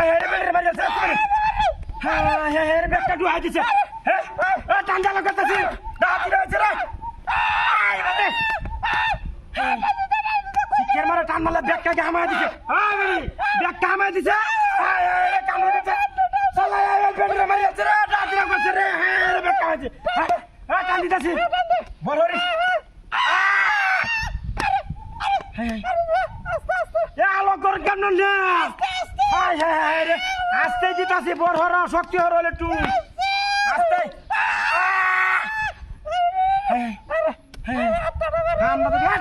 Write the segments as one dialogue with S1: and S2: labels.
S1: হ্যাঁ রে বেড়ে মারি আছে হ্যাঁ রে ব্যাগটা ডুহাই দিছে হ্যাঁ টান্ডা লাগাতেছি দাঁত দিয়েছে রে শিক্ষের মারা টান মারলে ব্যাগটা হামায় দিছে ব্যাগটা হামায় দিছে কামড়ে দিছে বেড়ে মারি আছে রে দাঁত দিরা করছে রে হ্যাঁ রে ব্যাগটা হামাইছে হ্যাঁ টান দিতেছি বল রে আলো কর কেন না রে আস্তে দিতাছি বড় হর শক্তি হর হলে টু আস্তে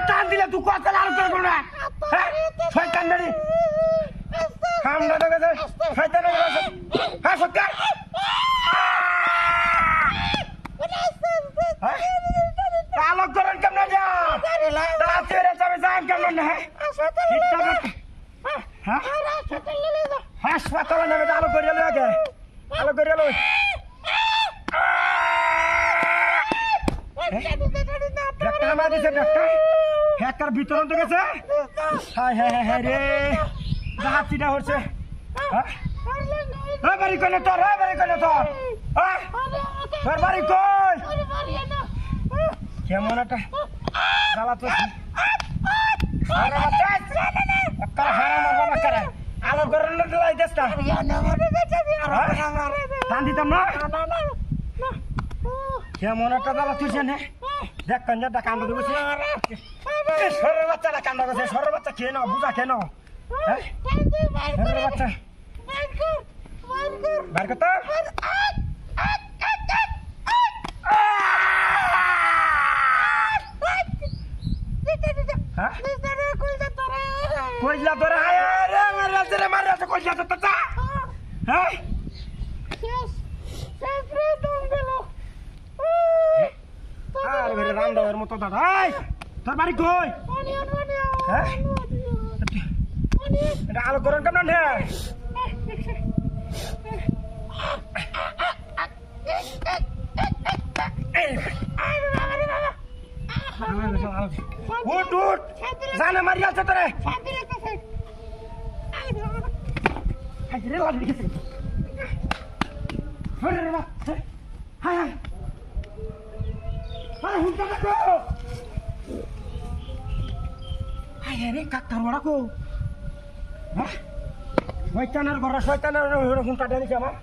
S1: টান দিলে তুই কথা আলো করবো না শয়তান বেড়ি কামড়া দেখে শয়তান হ্যাঁ সত্যি আলো করেন কেমন যা কেমন না হাসপাতালে নেবে আলো করিয়া লো আগে আলো করিয়া লো হ্যাকার বিতরণ তো গেছে হ্যাঁ রে জাহাজটা হচ্ছে বাড়ি কই না তোর বাড়ি কই না তোর তোর বাড়ি কই কেমন একটা জ্বালা তো আলো গরম দেশটা টান দিতাম না কেমন একটা জ্বালা তুইছে না দেখ কঞ্জাটা কান্ড দেবছি সরের বাচ্চাটা কান্ড গেছে সরের বাচ্চা খেয়ে নাও বুঝা খেয়ে নাও সরের বাচ্চা বার কত কইলা তোরা রে মারিয়াছে রে মারিয়াছে কইলা তো তা হ্যাঁ আরে বেরে রামদার মতো দাদা এই তোর বাড়ি কই হ্যাঁ এটা আলো গরম কেমন না উঠ উঠ জানে মারি আছে তোরে কাকতার বড়া কো শয়তানের ঘরে শয়তানের হুঁটা ডালিছে আমার